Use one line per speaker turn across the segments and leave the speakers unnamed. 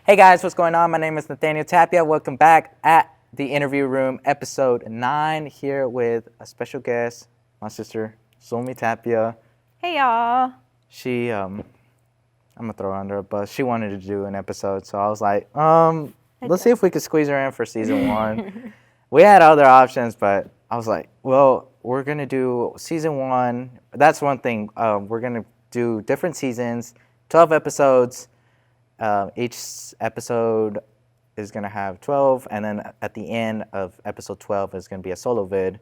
Hey guys, what's going on? My name is Nathaniel Tapia. Welcome back at the interview room, episode 9, here with a special guest, my sister, Zulmy Tapia.
Hey y'all.
She, I'm gonna throw her under a bus. She wanted to do an episode, so I was like, let's see if we could squeeze her in for season 1. We had other options, but I was like, well, we're gonna do season 1. That's one thing. We're gonna do different seasons, 12 episodes. Each episode is going to have 12, and then at the end of episode 12 is going to be a solo vid.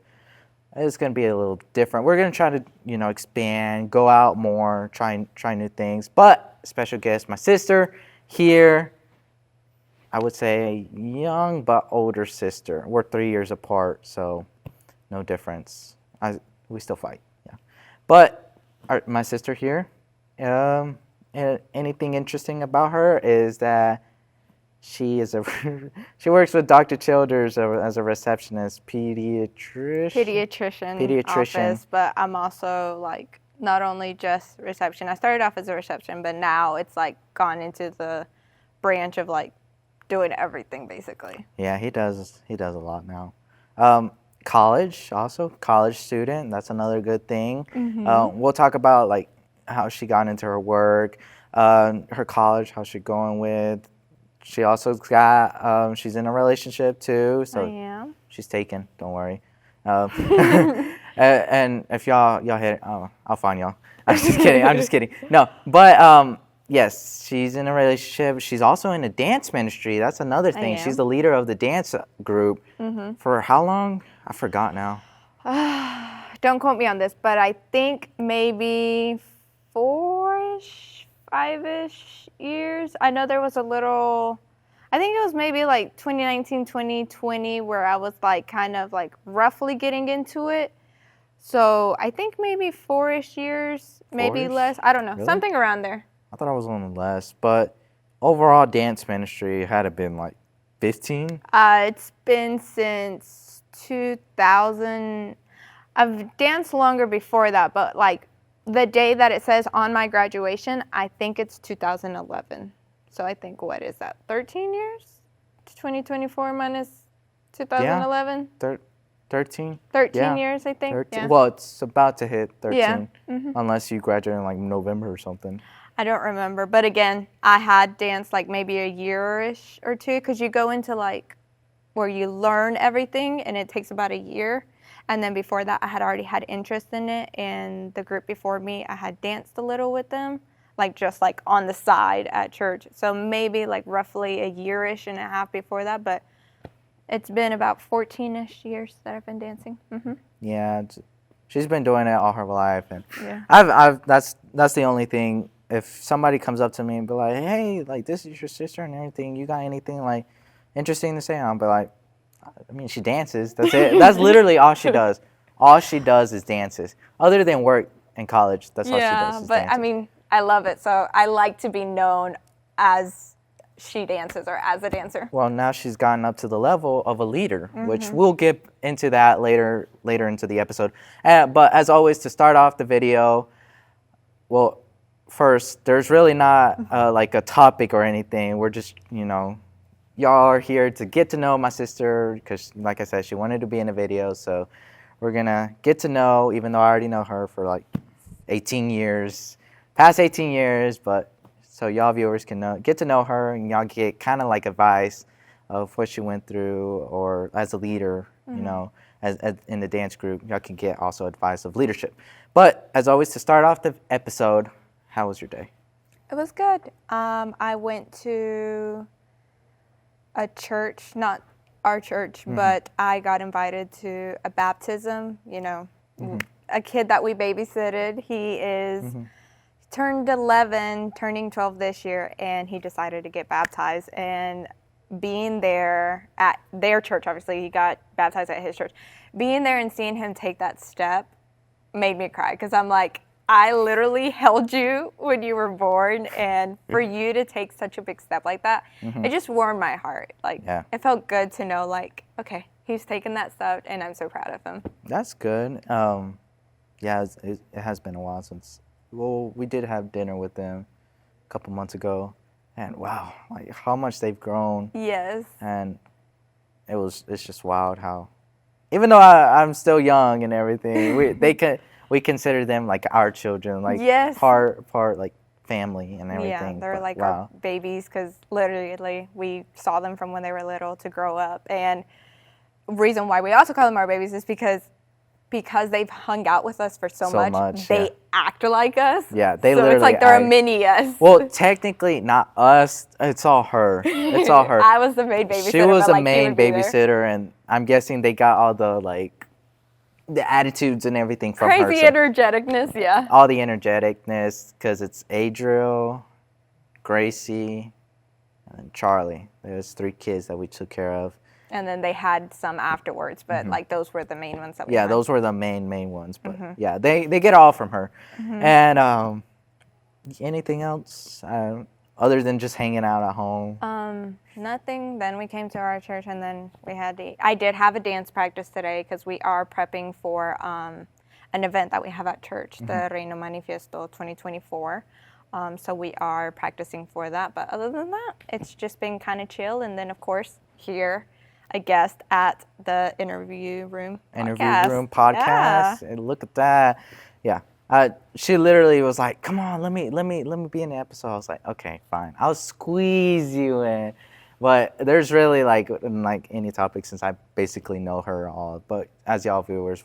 It's going to be a little different. We're going to try to, expand, go out more, try new things. But special guest, my sister here, I would say young but older sister. We're 3 years apart, so no difference. We still fight, yeah. But my sister here, anything interesting about her is that she works with Dr. Childers as a receptionist, pediatrician
office, but I'm also like not only just reception. I started off as a reception, but now it's like gone into the branch of like doing everything basically.
Yeah, he does a lot now. College student, that's another good thing.
Mm-hmm.
We'll talk about like how she got into her work, her college, how she's going with. She also got, she's in a relationship too, so
I am.
She's taken, don't worry. And if y'all hit it, I'll find y'all. I'm just kidding. No, but yes, she's in a relationship. She's also in a dance ministry. That's another thing. She's the leader of the dance group. Mm-hmm. For how long? I forgot now.
Don't quote me on this, but I think maybe 4-ish, 5-ish years. I know there was I think it was maybe like 2019, 2020 where I was like kind of like roughly getting into it. So I think maybe 4-ish years, maybe less. I don't know. Really? Something around there.
I thought I was on less, but overall dance ministry had it been like 15?
It's been since 2000. I've danced longer before that, but like the day that it says on my graduation, I think it's 2011. So I think, what is that, 13 years? 2024 minus 2011?
Yeah, 13?
13 years, I think.
13. Yeah. Well, it's about to hit 13,
mm-hmm.
Unless you graduate in like November or something.
I don't remember. But again, I had danced like maybe a year-ish or two because you go into like where you learn everything and it takes about a year. And then before that, I had already had interest in it. And the group before me, I had danced a little with them, like just like on the side at church. So maybe like roughly a year-ish and a half before that. But it's been about 14-ish years that I've been dancing. Mm-hmm.
Yeah, she's been doing it all her life. And
yeah.
That's the only thing. If somebody comes up to me and be like, hey, like this is your sister and everything, you got anything like interesting to say? I'll be like, I mean, she dances. That's it. That's literally all she does. All she does is dances. Other than work in college, that's all she does.
Yeah, but dances. I mean, I love it. So I like to be known as she dances or as a dancer.
Well, now she's gotten up to the level of a leader, which we'll get into that later into the episode. But as always, to start off the video, well, first, there's really not like a topic or anything. We're just, y'all are here to get to know my sister because, like I said, she wanted to be in a video. So we're going to get to know, even though I already know her for like 18 years, past 18 years. But so y'all viewers can get to know her and y'all get kind of like advice of what she went through or as a leader, as in the dance group. Y'all can get also advice of leadership. But as always, to start off the episode, how was your day?
It was good. I went to a church, not our church, but I got invited to a baptism. A kid that we babysitted. He is turned 11, turning 12 this year, and he decided to get baptized. And being there at their church, obviously he got baptized at his church. Being there and seeing him take that step made me cry because I'm like, I literally held you when you were born, and for you to take such a big step like that, it just warmed my heart. Like, it felt good to know, like, okay, he's taken that step, and I'm so proud of him.
That's good. It has been a while since, we did have dinner with them a couple months ago, And wow, like how much they've grown.
Yes.
And it's just wild how, even though I'm still young and everything, we consider them like our children, like
Yes.
part like family and everything.
Yeah, they're
But
like
wow.
our babies because literally we saw them from when they were little to grow up. And reason why we also call them our babies is because they've hung out with us for so much, they act like us.
Yeah, they
so
literally
it's like they're
act.
a mini us.
Well, technically not us. It's all her. It's all her.
I was the main babysitter.
She was
but,
a
like,
main
would be there.
babysitter, and I'm guessing they got all the attitudes and everything from her.
Crazy energeticness, yeah.
All the energeticness, because it's Adriel, Gracie, and Charlie. There's 3 kids that we took care of.
And then they had some afterwards, but like those were the main ones that we
Yeah,
had.
those were the main ones. But yeah, they get all from her. And anything else other than just hanging out at home?
Nothing. Then we came to our church, and then I did have a dance practice today because we are prepping for an event that we have at church, the Raina Manifesto 2024. So we are practicing for that. But other than that, it's just been kind of chill. And then, of course, here, a guest at the Interview Room
podcast.
Yeah.
And look at that. Yeah. She literally was like, "Come on, let me be in the episode." I was like, "Okay, fine. I'll squeeze you in." But there's really like any topic, since I basically know her all. But as y'all viewers,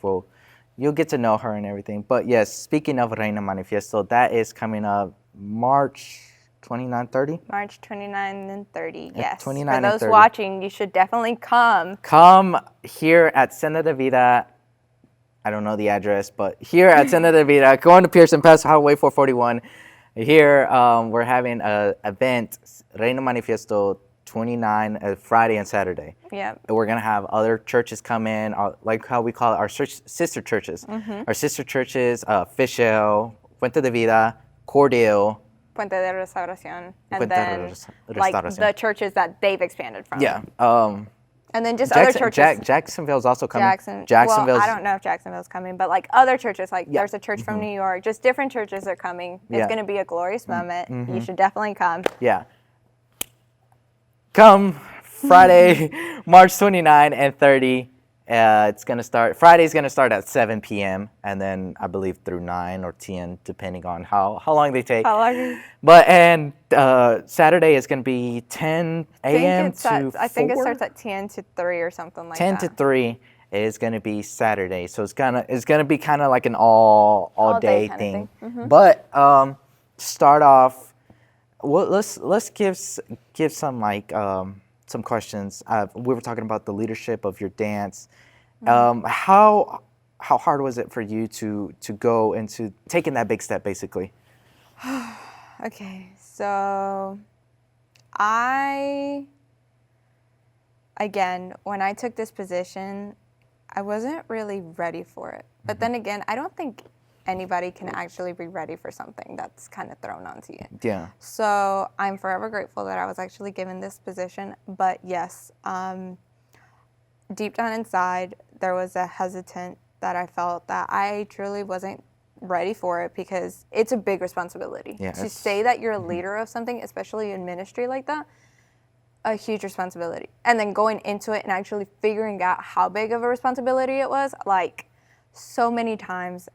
you'll get to know her and everything. But yes, speaking of Raina Manifesto, that is coming up March 29, 30?
March 29 and 30, yes.
29
For those
and 30.
watching, you should definitely come.
Come here at Senda de Vida. I don't know the address, but here at Senda de Vida, going to Pearson Pass Highway 441. Here, we're having an event, Reina Manifesto 29, Friday and Saturday.
Yeah.
We're going to have other churches come in, like how we call it, our sister churches. Our sister churches, Fishel, Fuente de Vida, Cordell,
Puente de Restauración, and
Puente
then
de
like
Restauración.
the churches that they've expanded from.
Yeah.
And then just other churches.
Jacksonville's also coming.
Well, I don't know if Jacksonville's coming, but like other churches, like there's a church from New York. Just different churches are coming. It's going to be a glorious moment. You should definitely come.
Yeah. Come Friday, March 29 and 30. It's going to start. Friday's going to start at 7 p.m. and then I believe through 9 or 10, depending on how long they take.
How long?
But Saturday is going to be 10 a.m. to 4.
I think it starts at 10 to 3 or something like
10
that.
10 to 3 is going to be Saturday, so it's gonna be kind of like an all day thing. But start off. Well, let's give some some questions. We were talking about the leadership of your dance. How hard was it for you to go into taking that big step, basically?
Okay, so when I took this position, I wasn't really ready for it. But then again, I don't think anybody can actually be ready for something that's kind of thrown onto you.
Yeah.
So I'm forever grateful that I was actually given this position. But yes, deep down inside, there was a hesitant that I felt that I truly wasn't ready for it because it's a big responsibility.
Yeah,
to say that you're a leader of something, especially in ministry like that, a huge responsibility. And then going into it and actually figuring out how big of a responsibility it was, like so many times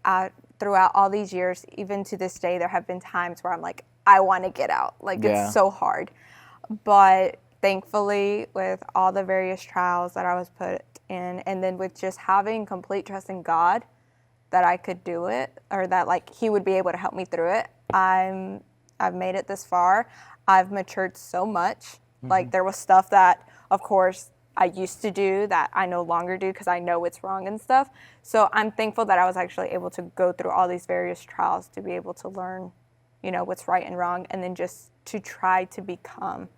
throughout all these years, even to this day, there have been times where I'm like, I want to get out. Like, it's so hard. But thankfully, with all the various trials that I was put in, and then with just having complete trust in God that I could do it, or that like He would be able to help me through it, I've made it this far. I've matured so much. Like, there was stuff that, of course, I used to do that I no longer do because I know it's wrong and stuff. So I'm thankful that I was actually able to go through all these various trials to be able to learn, what's right and wrong, and then just to try to become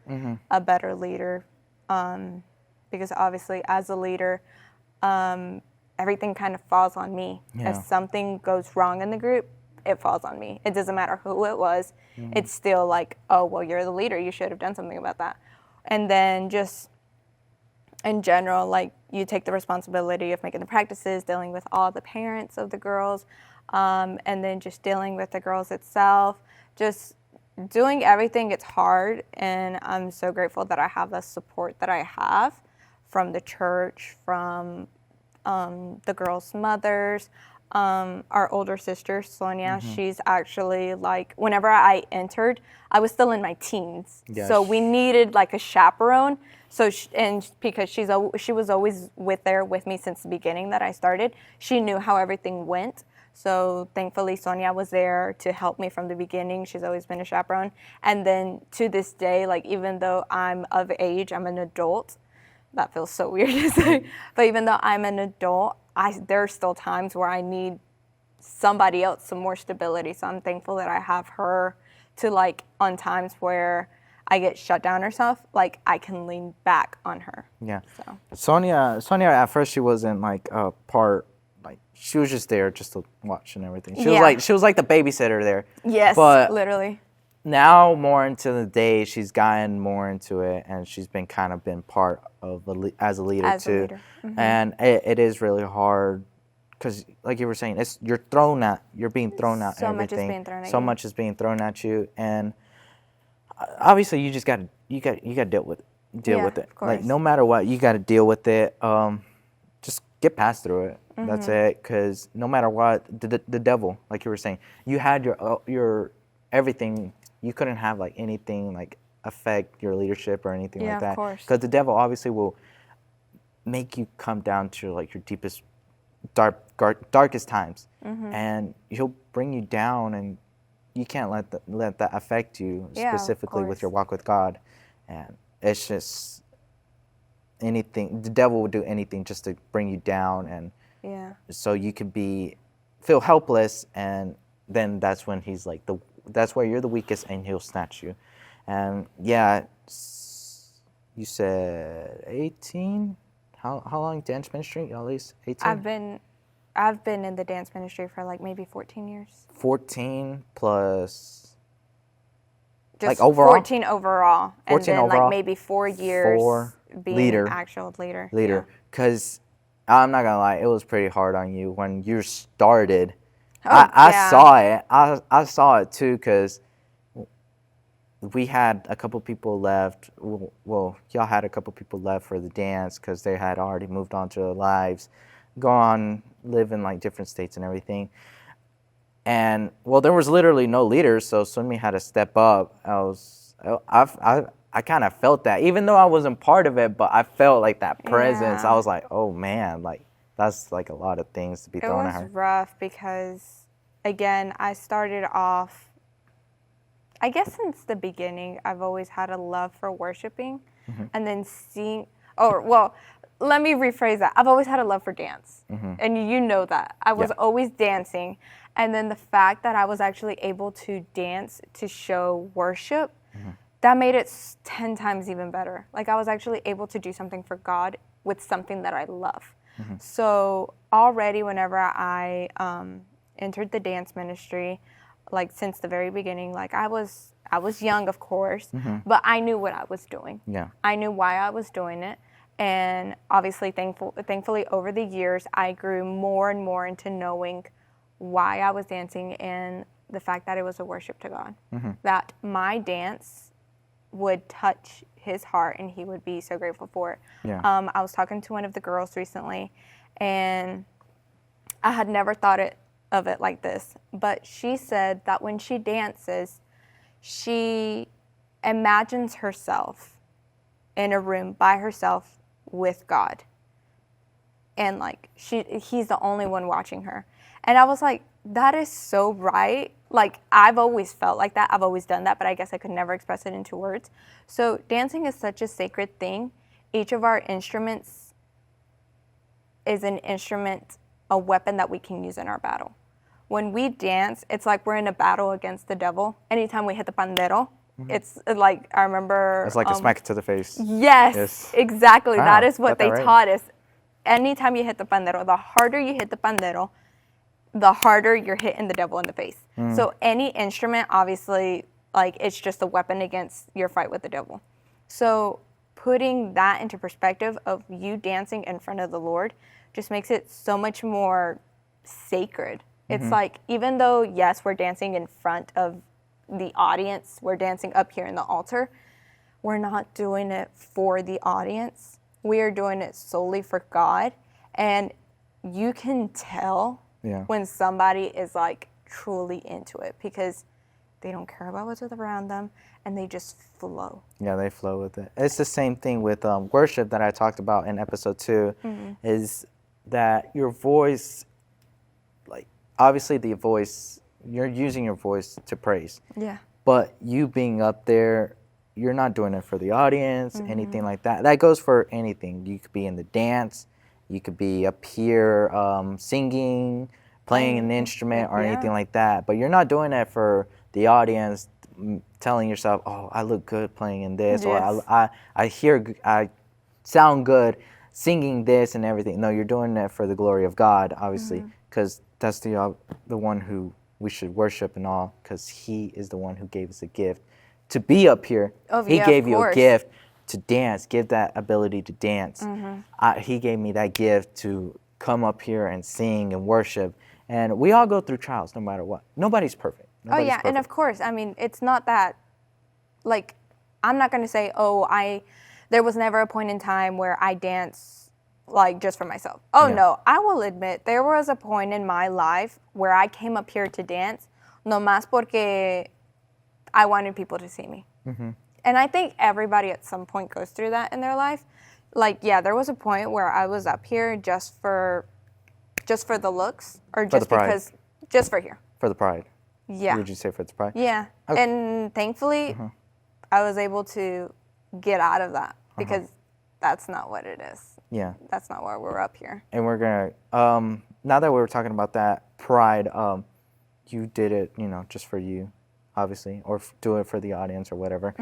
a better leader. Because obviously, as a leader, everything kind of falls on me.
Yeah.
If something goes wrong in the group, it falls on me. It doesn't matter who it was. It's still like, oh, well, you're the leader. You should have done something about that. And then just in general, like, you take the responsibility of making the practices, dealing with all the parents of the girls, and then just dealing with the girls itself, just doing everything, it's hard, and I'm so grateful that I have the support that I have from the church, from the girls' mothers, our older sister, Sonia. She's actually like, whenever I entered, I was still in my teens.
Yeah,
So we needed like a chaperone. So, and because she was always there with me since the beginning that I started, she knew how everything went. So thankfully, Sonia was there to help me from the beginning. She's always been a chaperone. And then to this day, like even though I'm of age, I'm an adult. That feels so weird to say. But even though I'm an adult, there are still times where I need somebody else, some more stability. So I'm thankful that I have her to like on times where I get shut down or stuff, like I can lean back on her.
Yeah.
So
Sonia at first she wasn't like a part, like she was just there just to watch and everything. She was like the babysitter there.
Yes,
but
literally.
Now more into the day, she's gotten more into it, and she's been part of as a leader too. Mm-hmm. And it is really hard because, like you were saying, you're being thrown at
so
everything.
Much is being thrown at
so
you.
much is being thrown at you, and obviously you just got to deal with it.
Of course.
Like no matter what, you got to deal with it. Just get past through it. Mm-hmm. That's it. Because no matter what, the devil, like you were saying, you had your everything. You couldn't have like anything like affect your leadership or anything like that.
Of course.
Because the devil obviously will make you come down to like your deepest, darkest times, and he'll bring you down, and you can't let that affect you specifically with your walk with God. And it's just anything. The devil will do anything just to bring you down, and so you could feel helpless, and then that's when he's like that's where you're the weakest, and he'll snatch you. And you said 18. How long dance ministry? At least 18.
I've been in the dance ministry for like maybe 14 years.
14 plus.
Just
like overall.
14 overall,
14
and then
overall,
like maybe 4 years being an actual leader.
Because I'm not gonna lie, it was pretty hard on you when you started.
I
saw it. I saw it too, because we had a couple people left. Well, y'all had a couple people left for the dance because they had already moved on to their lives, gone live in like different states and everything. And well, there was literally no leaders, so Zulmy had to step up. I kind of felt that, even though I wasn't part of it, but I felt like that presence. I was like, oh man, like. That's like a lot of things to be thrown at her.
It was rough because, again, I started off, I guess since the beginning, I've always had a love for worshiping, and then let me rephrase that. I've always had a love for dance, and you know that. I was always dancing, and then the fact that I was actually able to dance to show worship, that made it 10 times even better. Like I was actually able to do something for God with something that I love. So already whenever I entered the dance ministry, like since the very beginning, like I was young, of course, but I knew what I was doing. Yeah. I knew why I was doing it. And obviously, thankfully, over the years, I grew more and more into knowing why I was dancing and the fact that it was a worship to God. That my dance would touch his heart and he would be so grateful for it. I was talking to one of the girls recently, and I had never thought of it like this, but she said that when she dances, she imagines herself in a room by herself with God, and like he's the only one watching her. And I was like, that is so right. Like, I've always felt like that. I've always done that, but I guess I could never express it into words. So dancing is such a sacred thing. Each of our instruments is an instrument, a weapon that we can use in our battle. When we dance, it's like we're in a battle against the devil. Anytime we hit the pandero, it's like, I remember...
It's like a smack to the face.
Yes, exactly.
Wow,
that is what they
right.
taught us. Anytime you hit the pandero, the harder you hit the pandero, the harder you're hitting the devil in the face. So any instrument, obviously, like it's just a weapon against your fight with the devil. So putting that into perspective of you dancing in front of the Lord just makes it so much more sacred. It's like, even though, yes, we're dancing in front of the audience. We're dancing up here in the altar. We're not doing it for the audience. We are doing it solely for God. And you can tell when somebody is like truly into it because they don't care about what's around them and they just flow.
Yeah, they flow with it. It's the same thing with worship that I talked about in episode 2, is that your voice, like obviously the voice, you're using your voice to praise.
Yeah.
But you being up there, you're not doing it for the audience, anything like that. That goes for anything. You could be in the dance, you could be up here singing, playing an instrument or anything like that. But you're not doing that for the audience, telling yourself, "Oh, I look good playing in this," or I sound good singing this and everything. No, you're doing that for the glory of God, obviously, because that's the one who we should worship and all, because He is the one who gave us a gift to be up here. He gave you a gift to dance, give that ability to dance. He gave me that gift to come up here and sing and worship. And we all go through trials no matter what. Nobody's perfect. Nobody's perfect.
And of course, I mean, it's not that, like, I'm not going to say, there was never a point in time where I dance, like, just for myself. No, I will admit, there was a point in my life where I came up here to dance, nomás porque I wanted people to see me. And I think everybody at some point goes through that in their life. Like, there was a point where I was up here just for the looks, or just because, just for here.
For the pride.
Yeah.
Would you say for the pride?
Yeah. Okay. And thankfully, I was able to get out of that because that's not what it is.
Yeah.
That's not why we're up here.
And we're going to, now that we were talking about that pride, you did it, just for you, obviously, or do it for the audience or whatever.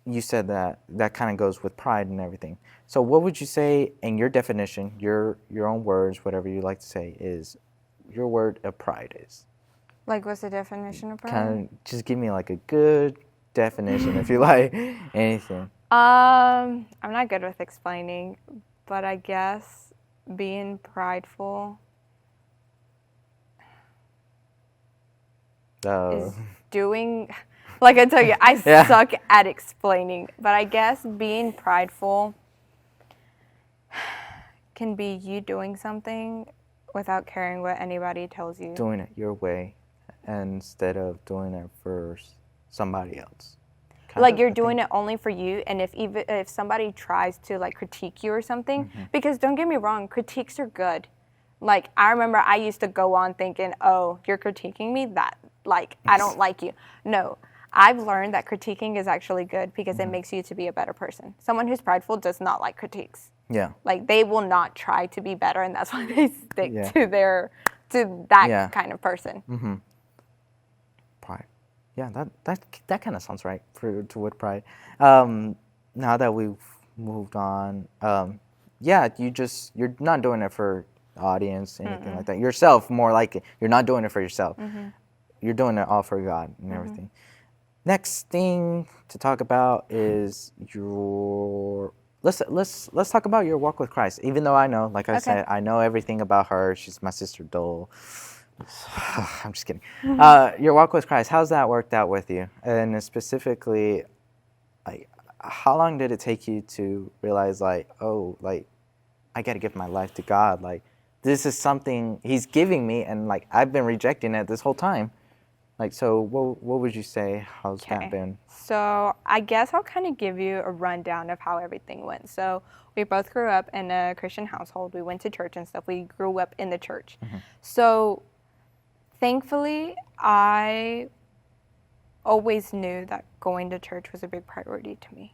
You said that kind of goes with pride and everything. So what would you say, in your definition, your own words, whatever you like to say, is your word of pride is?
Like, what's the definition of pride?
Kind of just give me like a good definition, if you like, anything.
I'm not good with explaining, but I guess being prideful is doing, like I tell you, I suck at explaining, but I guess being prideful can be you doing something without caring what anybody tells you.
Doing it your way instead of doing it for somebody else.
Like you're doing it only for you, and if somebody tries to like critique you or something, because don't get me wrong, critiques are good. Like I remember I used to go on thinking, "Oh, you're critiquing me? That like I don't like you." No, I've learned that critiquing is actually good because it makes you to be a better person. Someone who's prideful does not like critiques.
Yeah.
Like they will not try to be better, and that's why they stick to that kind of person.
Pride. Yeah, that kind of sounds right to with pride. Now that we've moved on, you're not doing it for the audience, anything like that. Yourself, more like it. You're not doing it for yourself. You're doing it all for God and everything. Next thing to talk about is your. Let's talk about your walk with Christ. Even though I know, like I said, I know everything about her. She's my sister Dole. I'm just kidding. Your walk with Christ, how's that worked out with you? And specifically, like, how long did it take you to realize, like, I got to give my life to God. Like, this is something He's giving me, and like I've been rejecting it this whole time. Like, so what would you say? How's that been?
So I guess I'll kind of give you a rundown of how everything went. So we both grew up in a Christian household. We went to church and stuff. We grew up in the church. So thankfully, I always knew that going to church was a big priority to me.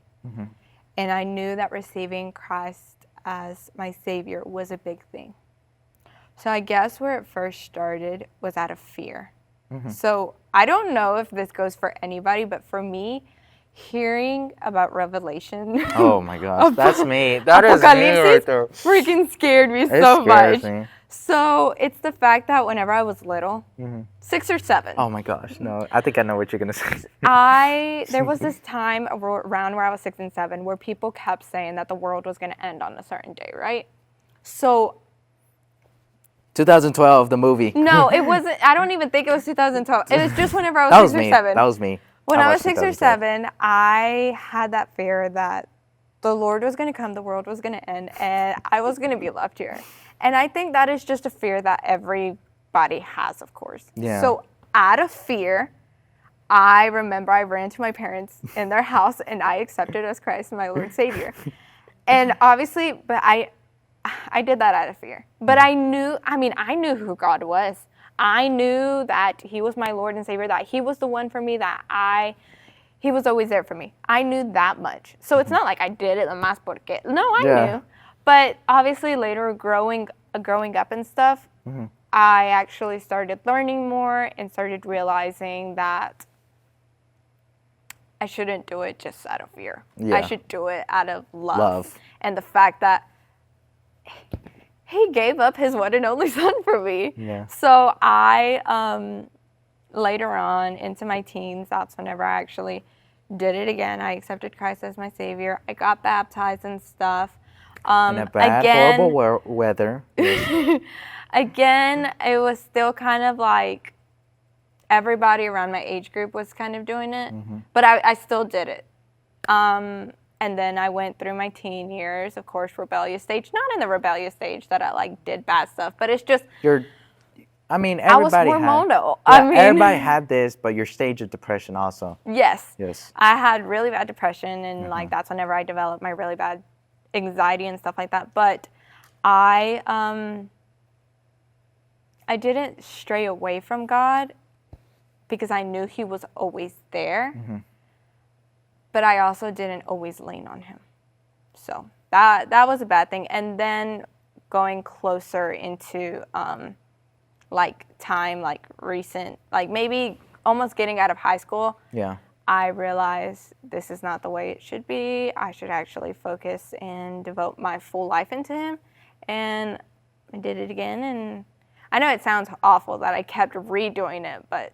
And I knew that receiving Christ as my Savior was a big thing. So I guess where it first started was out of fear. So I don't know if this goes for anybody, but for me, hearing about Revelation.
Oh my gosh, that's me. That is me right there.
Freaking scared me so much. So it's the fact that whenever I was little, 6 or 7.
Oh my gosh, no. I think I know what you're going to say.
There was this time around where I was 6 and 7 where people kept saying that the world was going to end on a certain day, right? So
2012, the movie.
No, it wasn't. I don't even think it was 2012. It was just whenever I
That
was
was
6 or
me.
7.
That was me.
When I was
watched
6 or
2012.
7, I had that fear that the Lord was going to come, the world was going to end, and I was going to be left here. And I think that is just a fear that everybody has, of course.
Yeah.
So out of fear, I remember I ran to my parents in their house and I accepted as Christ my Lord and Savior. And obviously, but I did that out of fear. But I knew who God was. I knew that He was my Lord and Savior, that He was the one for me, He was always there for me. I knew that much. So it's not like I did it más porque. No, I knew. But obviously later growing up and stuff, I actually started learning more and started realizing that I shouldn't do it just out of fear.
Yeah.
I should do it out of love. And the fact that He gave up His one and only Son for me.
Yeah.
So I, later on into my teens, that's whenever I actually did it again. I accepted Christ as my Savior. I got baptized and stuff.
In a bad, horrible weather. Yes.
Again, it was still kind of like everybody around my age group was kind of doing it, but I still did it. And then I went through my teen years, of course, rebellious stage. Not in the rebellious stage that I like did bad stuff, but it's just
everybody
I was hormonal.
Everybody had this, but your stage of depression also.
Yes.
Yes.
I had really bad depression, and like that's whenever I developed my really bad anxiety and stuff like that. But I didn't stray away from God because I knew He was always there. But I also didn't always lean on Him. So that was a bad thing. And then going closer into like time, like recent, like maybe almost getting out of high school.
Yeah.
I realized this is not the way it should be. I should actually focus and devote my full life into Him. And I did it again. And I know it sounds awful that I kept redoing it, but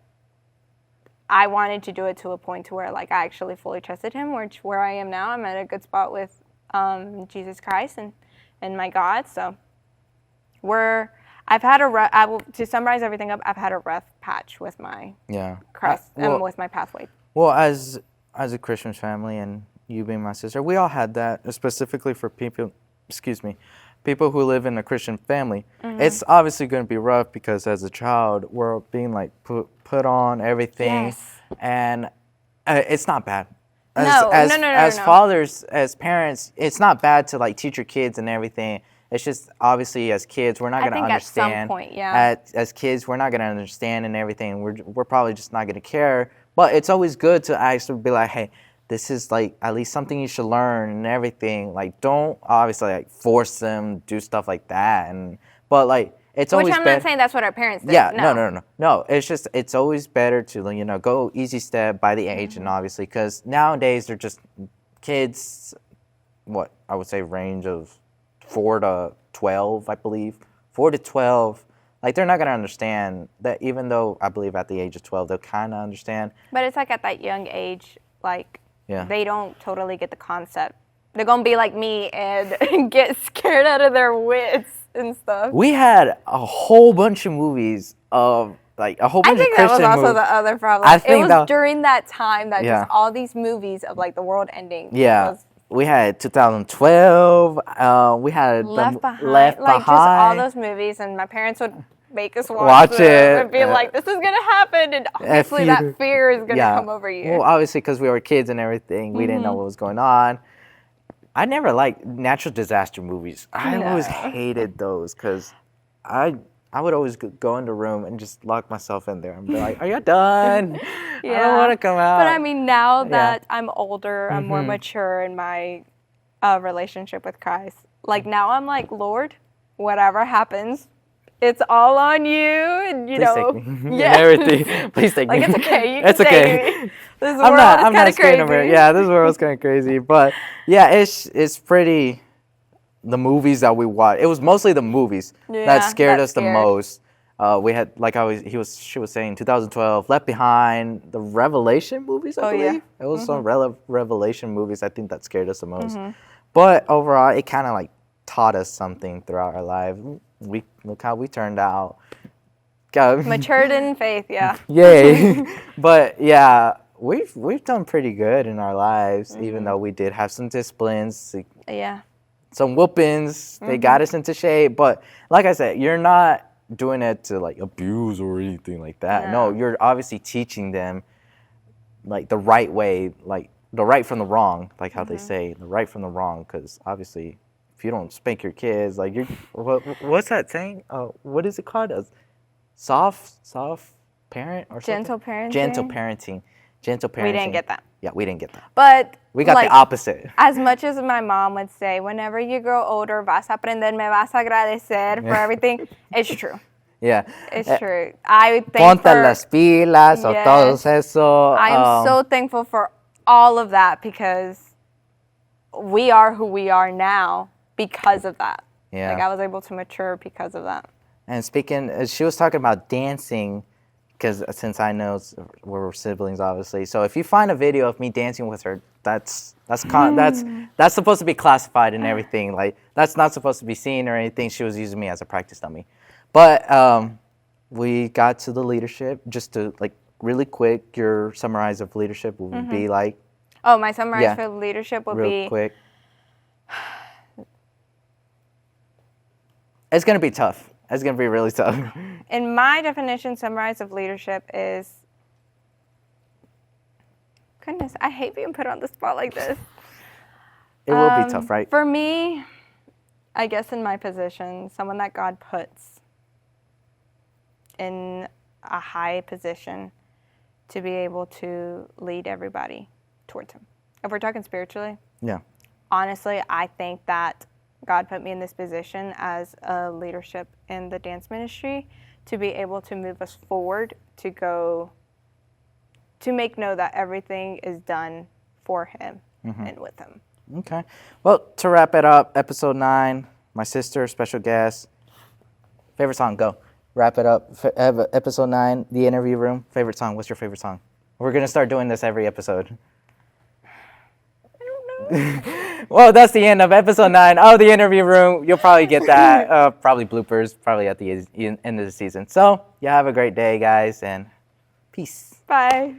I wanted to do it to a point to where like I actually fully trusted Him, where I am now. I'm at a good spot with Jesus Christ and my God. So I've had to summarize everything up, I've had a rough patch with my Christ and with my pathway.
Well, as a Christian family and you being my sister, we all had that, specifically for people who live in a Christian family. It's obviously going to be rough because as a child, we're being like put on everything, and it's not bad. As fathers, as parents, it's not bad to like teach your kids and everything. It's just obviously as kids, we're not going to understand.
At some point,
As kids, we're not going to understand and everything. We're probably just not going to care. But it's always good to actually be like, hey, this is like at least something you should learn and everything. Like, don't obviously like force them to do stuff like that. But like, it's always
I'm not saying that's what our parents did.
Yeah, no. It's always better to go easy step by the age, and obviously because nowadays they're just kids. What I would say range of 4 to 12, I believe. 4 to 12. Like, they're not going to understand that, even though I believe at the age of 12, they'll kind of understand.
But it's like at that young age, like, they don't totally get the concept. They're going to be like me and get scared out of their wits and stuff.
We had a whole bunch of movies of, like, a whole bunch of Christian movies.
I think that was also the other problem. It was during that time that just all these movies of, like, the world ending.
Yeah. We had 2012. We had
Left Behind.
Like
just all those movies, and my parents would make us watch
it
and be like, "This is gonna happen," and obviously that fear is gonna come over you.
Well, obviously because we were kids and everything, we didn't know what was going on. I never liked natural disaster movies. I always hated those because I would always go in the room and just lock myself in there and be like, "Are you done? I don't want to come out."
But I mean, now that I'm older, I'm more mature in my relationship with Christ. Like now, I'm like, Lord, whatever happens, it's all on you, and
Please take me. And everything. Please take me.
Like it's okay. You
it's
can
okay.
take me. This world is kind of crazy.
Yeah, this world's kind of crazy, but yeah, it's pretty. The movies that we watched, it was mostly the movies that scared us the most. We had, like she was saying, 2012, Left Behind, the Revelation movies, I believe. It was some Revelation movies, I think, that scared us the most. But overall, it kind of like taught us something throughout our life. look how we turned out. Got
Matured in faith, yeah.
Yay. But yeah, we've done pretty good in our lives, even though we did have some disciplines,
Yeah.
some whoopings. They got us into shape. But like I said, you're not doing it to like abuse or anything like that. No, you're obviously teaching them like the right way, like the right from the wrong, like how they say, the right from the wrong. Because obviously, if you don't spank your kids, like what's that saying? What is it called? Soft parent or something?
Gentle parenting.
Gentle parenting.
We didn't get that.
Yeah, we didn't get that.
But
we got the opposite.
As much as my mom would say, whenever you grow older, vas a aprender, me vas a agradecer for everything. It's true.
Yeah.
It's true. I thank
Ponte las pilas o todo eso.
I am so thankful for all of that because we are who we are now because of that.
Yeah.
Like I was able to mature because of that.
And speaking, she was talking about dancing, because since I know we're siblings, obviously. So if you find a video of me dancing with her, that's supposed to be classified and everything. Like that's not supposed to be seen or anything. She was using me as a practice dummy. But we got to the leadership. Just to like really quick, your summarize of leadership would be like.
Oh, my summarize for leadership would be
real quick. It's gonna be tough. It's going to be really tough.
In my definition, summarize of leadership is... Goodness, I hate being put on the spot like this.
It will be tough, right?
For me, I guess in my position, someone that God puts in a high position to be able to lead everybody towards Him. If we're talking spiritually, honestly, I think that God put me in this position as a leadership in the dance ministry to be able to move us forward, to make know that everything is done for Him and with Him.
Okay. Well, to wrap it up, episode 9, my sister, special guest. Favorite song, go. Wrap it up. Episode 9, the interview room. Favorite song, what's your favorite song? We're going to start doing this every episode.
I don't know.
Well, that's the end of episode 9 of the interview room. You'll probably get that. Probably bloopers, probably at the end of the season. So, you have a great day, guys, and peace.
Bye.